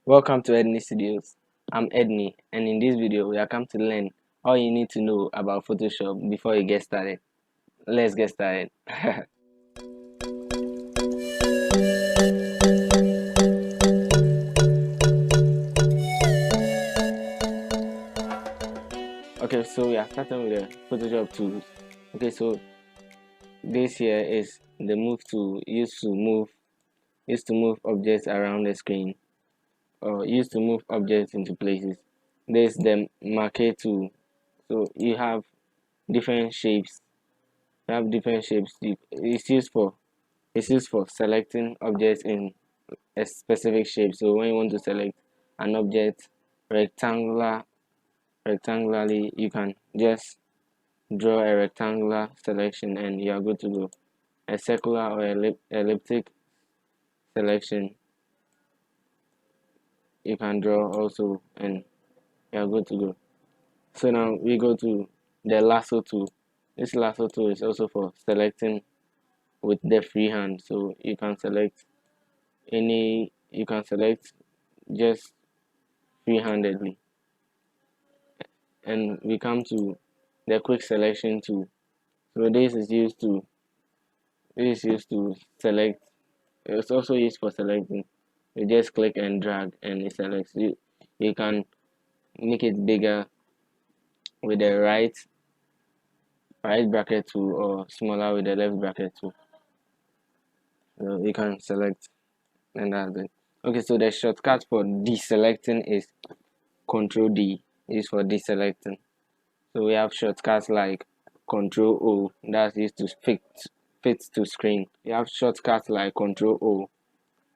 Welcome to Edney Studios. I'm Edney, and in this video we are come to learn all you need to know about Photoshop before you get started. Let's get started. Okay, so we are starting with the Photoshop tools. Okay, so this here is the move tool used to move objects around the screen, or used to move objects into places. This is the marquee tool. So you have different shapes. It's used for selecting objects in a specific shape. So when you want to select an object rectangularly, you can just draw a rectangular selection and you are good to go. A circular or elliptic selection you can draw also and you are good to go. So now we go to the lasso tool. This lasso tool is also for selecting with the free hand. So you can select just free-handedly. And we come to the quick selection tool. So this is used to select. It's also used for selecting. You just click and drag and it selects. You can make it bigger with the right bracket tool or smaller with the left bracket tool. So you can select and that's it. Okay, so the shortcut for deselecting is Control D. Is for deselecting. So we have shortcuts like Control O, that's used to fit to screen. We have shortcuts like Control O,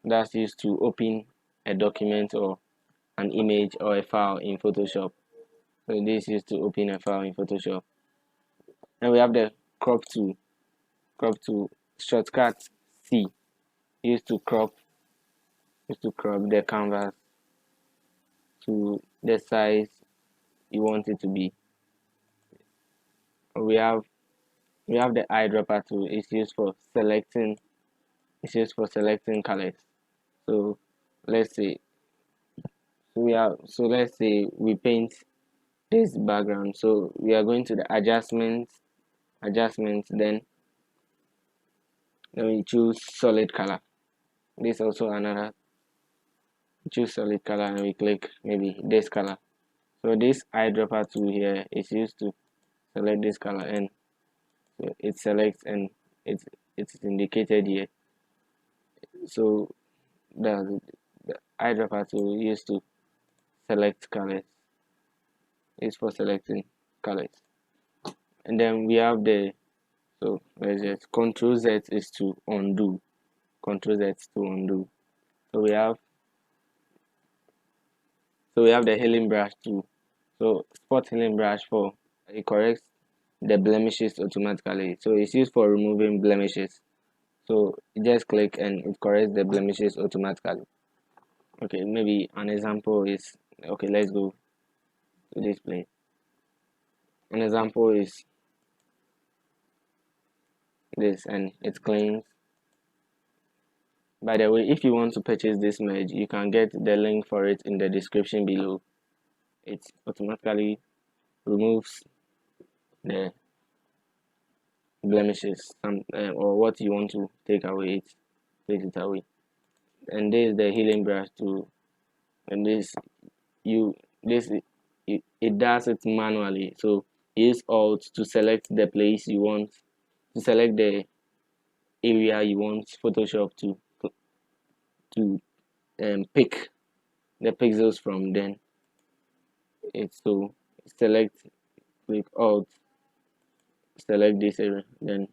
that's used to open a document or an image or a file in Photoshop. So this is used to open a file in Photoshop. And we have the crop tool. Shortcut C, used to crop the canvas to the size you want it to be. We have the eyedropper tool. It's used for selecting colors. So let's say we paint this background. So we are going to the adjustments, then we choose solid color. This is also another. Choose solid color and we click maybe this color. So this eyedropper tool here is used to select this color, and so it selects and it's indicated here. So the eyedropper tool used to select colors. It's for selecting colors. And then we have so let's just Control Z is to undo. Control Z to undo. So we have the healing brush tool. So spot healing brush for it corrects the blemishes automatically. So it's used for removing blemishes. So you just click and it corrects the blemishes automatically. Okay, maybe an example is, okay, let's go to this place. An example is this, and it cleans. By the way, if you want to purchase this merge, you can get the link for it in the description below. It automatically removes the blemishes, or what you want to take away, it takes it away. And this is the healing brush tool, and it does it manually. So use Alt to select the place you want, to select the area you want Photoshop to pick the pixels from. Then it's so click Alt, select this area, then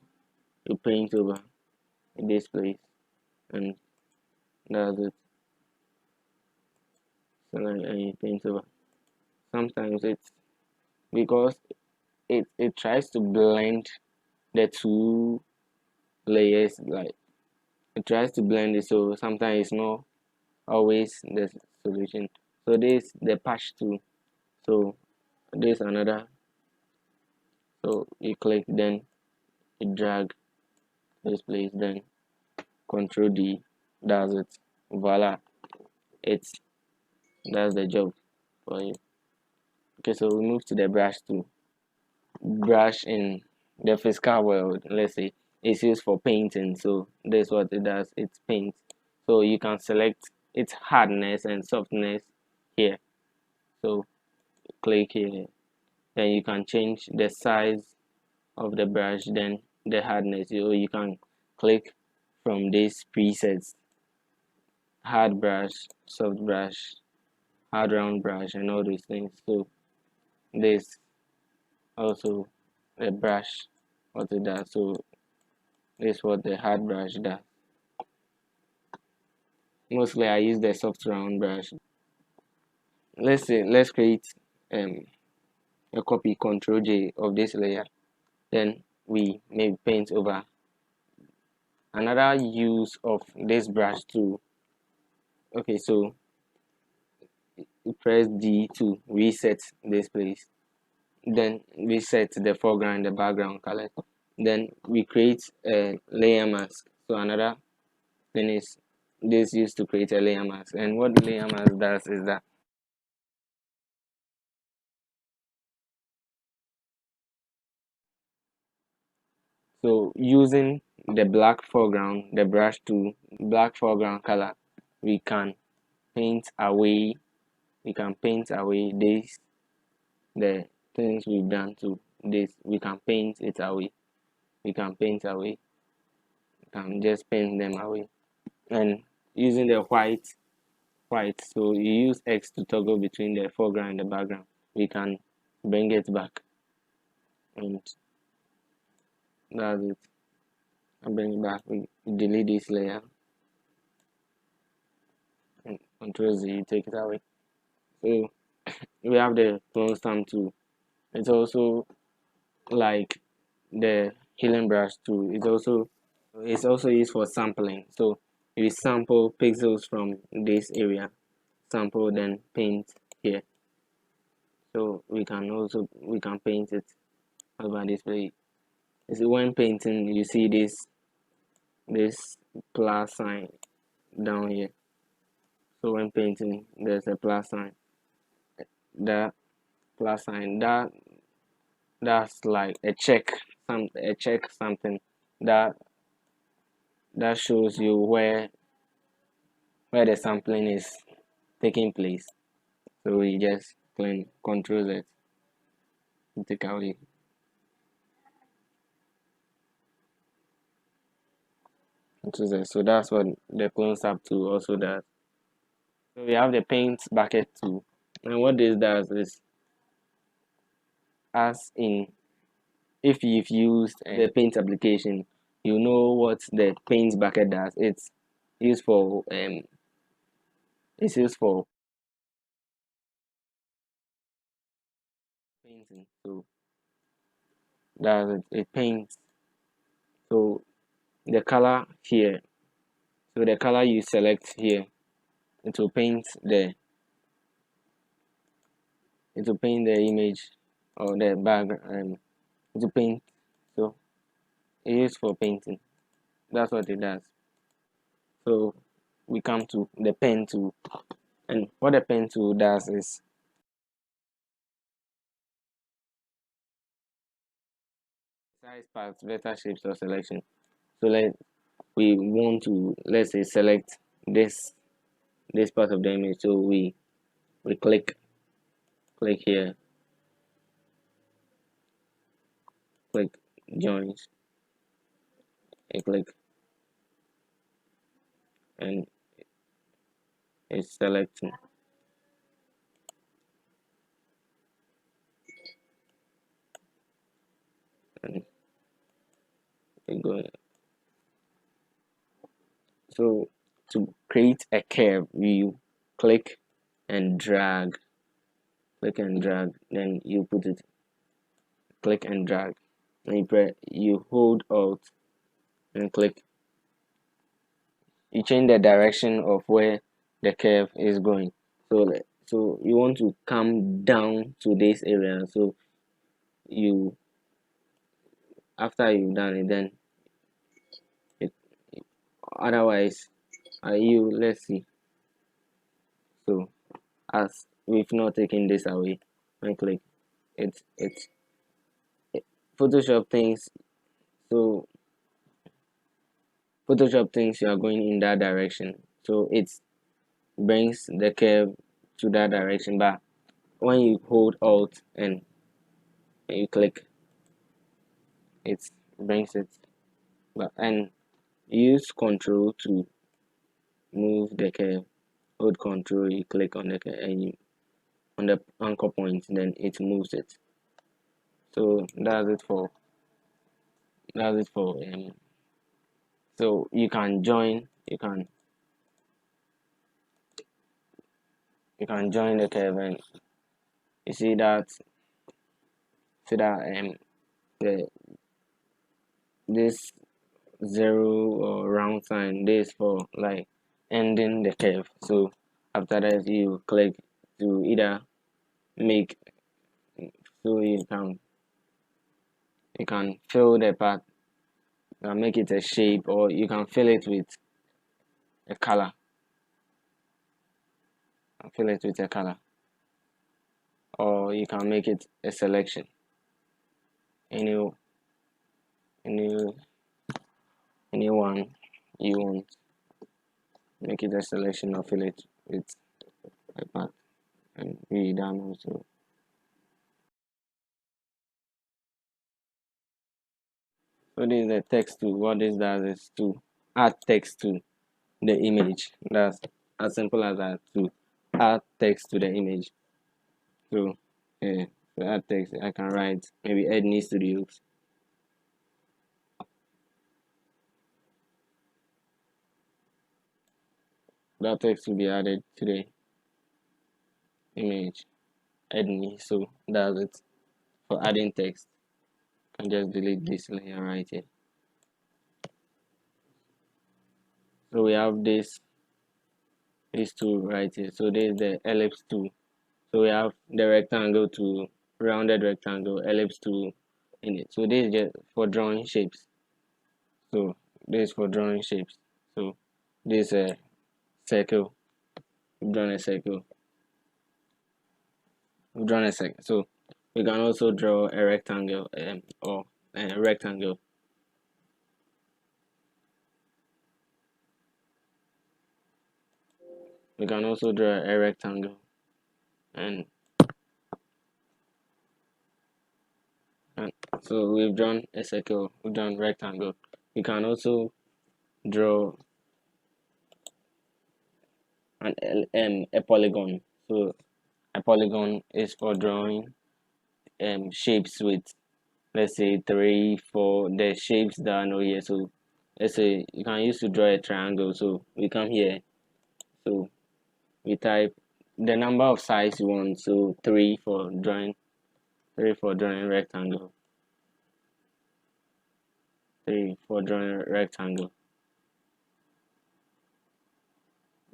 you paint over this place, and that's it. Select and you paint over. Sometimes it's because it tries to blend the two layers, like it tries to blend it, so sometimes it's not always the solution. So this the patch tool. So this another. So you click, then you drag this place, then Control D, does it. Voila, it's That's the job for you. Okay, so we move to the brush tool. Brush in the physical world, let's say, it's used for painting. So that's what it does. It paints. So you can select its hardness and softness here. So click here. Then you can change the size of the brush, then the hardness. Or you can click from these presets: hard brush, soft brush, hard round brush, and all these things. So this also a brush, what it does. So this is what the hard brush does. Mostly I use the soft round brush. Let's create a copy, Control J, of this layer. Then we maybe paint over. Another use of this brush tool. Okay, so you press D to reset this place. Then we set the foreground and the background color. Then we create a layer mask. So another thing is this used to create a layer mask. And what the layer mask does is that so using the black foreground, the brush tool, black foreground color, we can paint away this, the things we've done to this. We can paint it away. We can just paint them away. And using the white, so you use X to toggle between the foreground and the background. We can bring it back, and that's it. I bring it back. We delete this layer and Control Z, you take it away. So we have the clone stamp tool. It's also like the healing brush tool. It's also used for sampling. So you sample pixels from this area, sample, then paint here. So we can paint it over this way. So when painting, you see this plus sign down here. So when painting, there's a plus sign. That plus sign, that's like a check, something that shows you where the sampling is taking place. So you just Control Z, take away. Control Z. So that's what the clone stamp tool also does. So we have the paint bucket tool, and what this does is, as in, if you've used the paint application, you know what the paint bucket does. Used for it's used for painting. So that's it. It paints. So the color here, so the color you select here, it will paint the image or the background. It will paint. So it is for painting. That's what it does. So we come to the pen tool, and what the pen tool does is size paths, vector shapes, or selection. So we want to, let's say, select this part of the image. So we click here, click joins, and click, and it's selecting. And it goes. So to create a curve, you click and drag, then you put it, click and drag, and you hold Alt and click. You change the direction of where the curve is going. So you want to come down to this area. So you, after you've done it, then otherwise, let's see. So as we've not taken this away. And click it. Photoshop thinks so. Photoshop thinks you are going in that direction, so it brings the curve to that direction. But when you hold Alt and you click, it brings it. But and use Control to move the curve. Hold Control, you click on the curve and you on the anchor point, then it moves it. So that's it for so you can join join the curve, and you see that the this zero or round sign, this for like ending the curve. So after that you click to either make, so you can fill the part, you can make it a shape, or you can fill it with a color. Or you can make it a selection. Any anyone you want, make it a selection or fill it with a part, and be done also. So this is the text tool. What this does is to add text to the image. That's as simple as that, to add text to the image. So to add text, I can write maybe Edney Studios. That text will be added to the image Edney. So that's it for adding text. I can just delete this layer right here. So we have these two right here. So this is the ellipse tool. So we have the rectangle tool, rounded rectangle, ellipse tool in it. So this is just for drawing shapes. So this is for drawing shapes. So this is a circle. We've drawn a circle. So we can also draw a rectangle, or a rectangle. We can also draw a rectangle, and so we've drawn a circle, we've drawn rectangle. We can also draw a polygon. So a polygon is for drawing shapes with, let's say 3, 4, the shapes that are not here. So let's say you can use to draw a triangle. So we come here, so we type the number of sides you want. So 3 for drawing rectangle, 3 for drawing rectangle,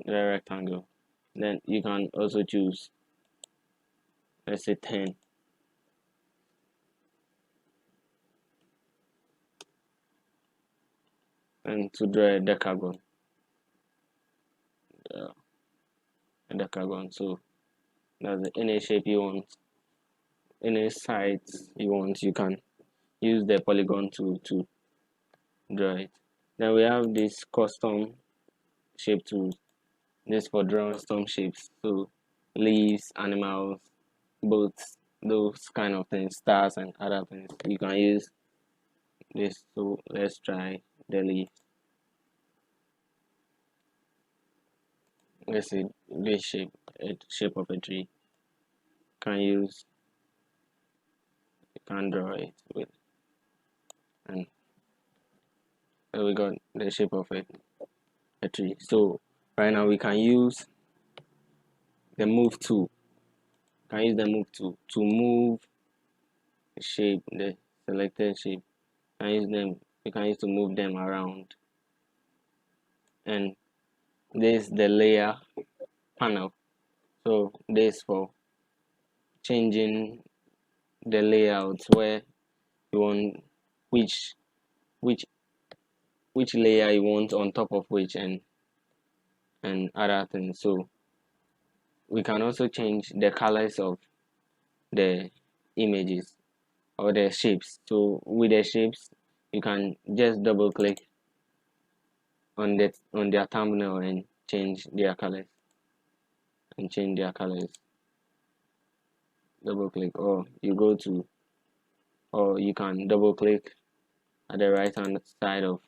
the rectangle. Then you can also choose, let's say 10. And to draw a decagon, so that's any shape you want, any sides you want, you can use the polygon tool to draw it. Then we have this custom shape tool. This for drawing storm shapes, so leaves, animals, boats, those kind of things, stars and other things. You can use this. So let's try the leaf. Let's see this shape of a tree. You can draw it with, and we got the shape of a tree. So right now we can use the move tool. To move the shape, the selected shape. We can use to move them around. And this is the layer panel. So this for changing the layout, where you want which layer you want on top of which, and other things. So we can also change the colors of the images or the shapes. So with the shapes, you can just double click on their thumbnail and change their colors double click, or you can double click at the right hand side of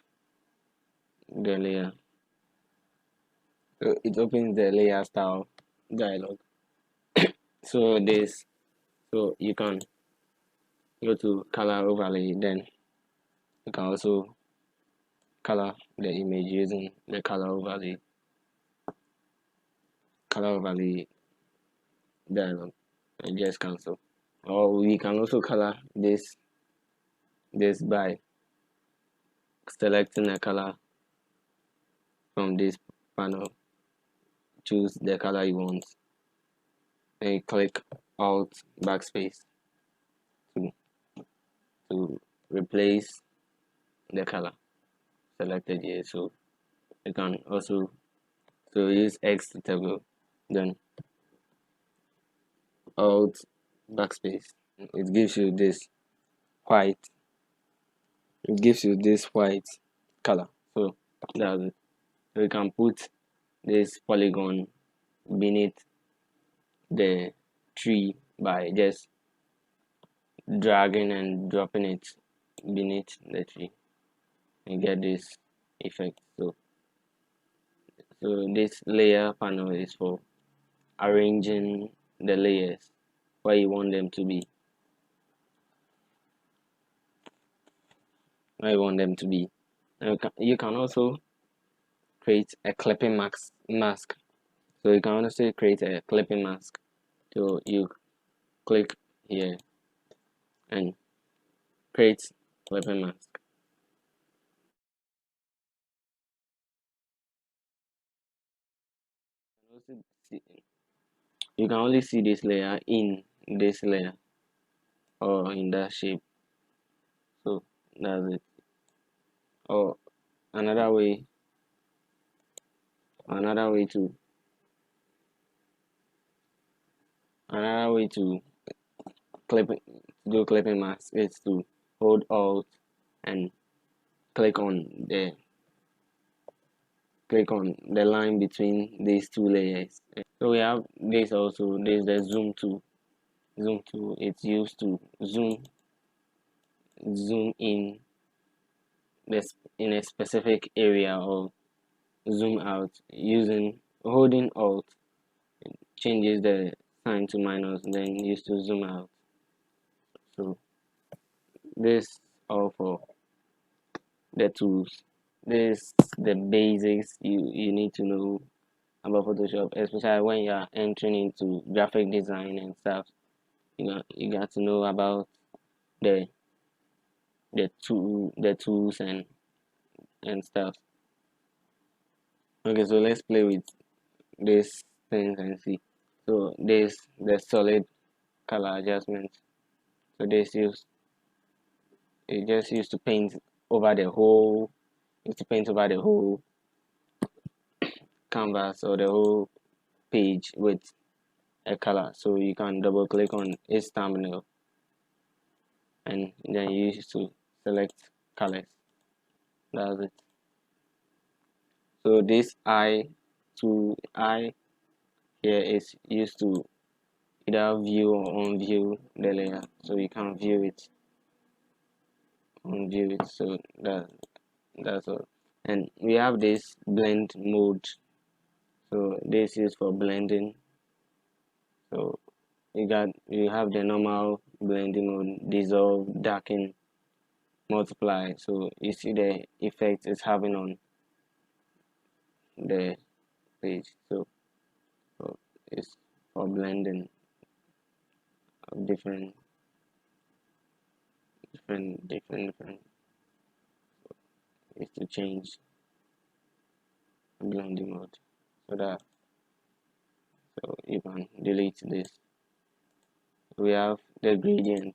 the layer. So it opens the layer style dialog. So you can go to color overlay, then you can also color the image using the color overlay dialog, and just cancel. Or we can also color this by selecting a color from this panel. Choose the color you want and click Alt backspace to replace the color selected here. So you can also use X to toggle, then Alt backspace. It gives you this white color. So that's it. So you can put this polygon beneath the tree by just dragging and dropping it beneath the tree and get this effect. So this layer panel is for arranging the layers where you want them to be. You can also create a clipping mask. So you can also create a clipping mask. So you click here and create clipping mask. You can only see this layer in this layer or in that shape. So that's it. Or another way to clipping mask is to hold Alt and click on the line between these two layers. So we have this also. There's the zoom tool. It's used to zoom in a specific area, or zoom out using holding Alt. It changes the sign to minus, then used to zoom out. So this all for the tools. This the basics you need to know about Photoshop, especially when you are entering into graphic design and stuff. You got to know about the tools and stuff. Okay, so let's play with these things and see. So this the solid color adjustment. So it just used to paint over the whole canvas or the whole page with a color. So you can double click on its thumbnail and then you used to select colors. That's it. So this eye here is used to either view or unview the layer. So you can view it, unview it. So that's all. And we have this blend mode. So this is for blending. So you have the normal blending mode, dissolve, darken, multiply. So you see the effect it's having on the page. So it's for blending of different is to change blending mode, so you can delete this. We have the gradient.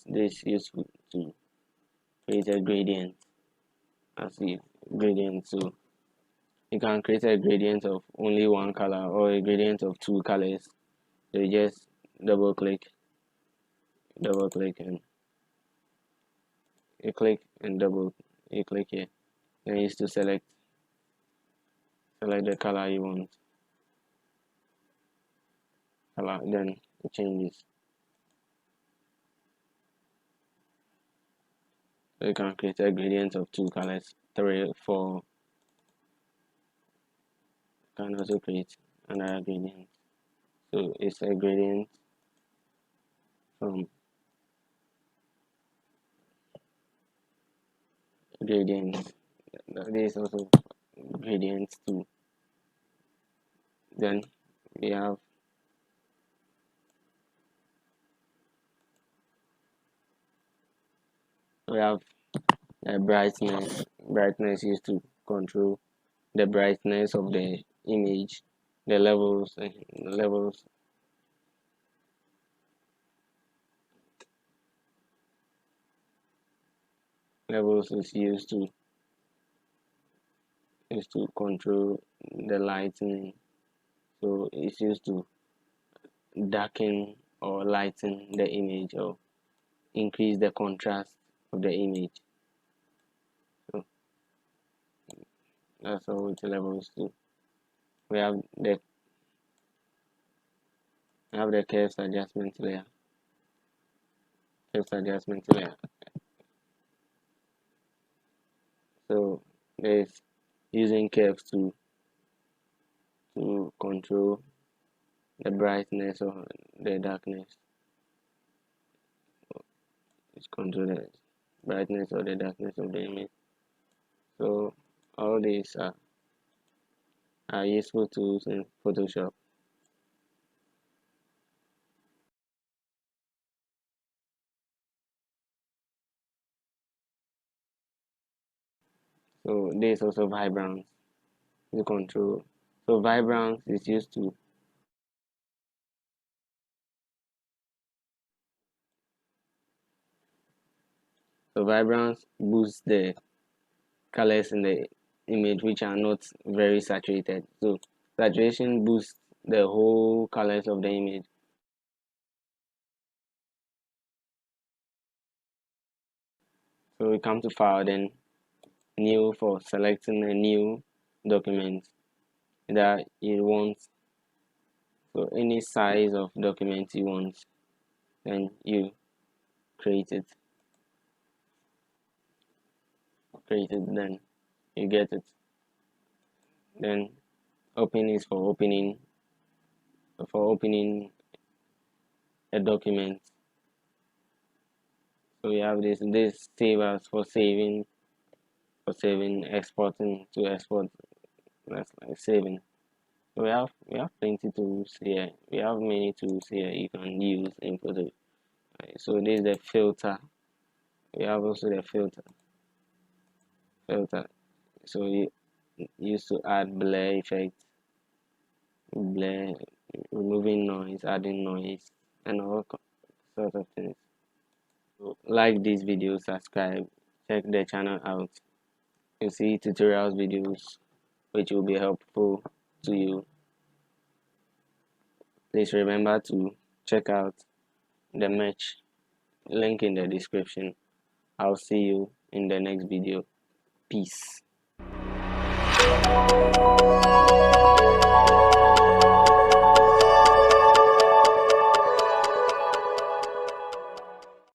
This is useful to create a gradient. As the gradient. So You can create a gradient of only one color or a gradient of two colors. So you just double click and you click and you click here. Then you used to select the color you want. Then it changes. So you can create a gradient of two colors, 3, 4. You can also create another gradient. So it's a gradient from gradients. There is also gradients too. Then we have the brightness. Brightness used to control the brightness of the image, the levels is used to control the lighting. So it's used to darken or lighten the image or increase the contrast of the image. So that's all with levels do. We have the curves adjustment layer. So there's using curves to control the brightness or the darkness. It's control the brightness or the darkness of the image. So all these are useful tools in Photoshop. So there's also vibrance to control. So vibrance is used to vibrance boosts the colors in the image which are not very saturated. So saturation boosts the whole colors of the image. So we come to file, then new for selecting a new document that you want. So any size of document you want, then you create it, then you get it. Then open is for opening a document. So we have this save as for saving, exporting to export. That's like saving. So we have plenty tools here. We have many tools here you can use in Photoshop. Right, so this is the filter. We have also the filter. So you used to add blur effect, removing noise, adding noise, and all sorts of things. So like this video, subscribe, check the channel out. You see tutorials videos which will be helpful to you. Please remember to check out the merch link in the description. I'll see you in the next video. Peace.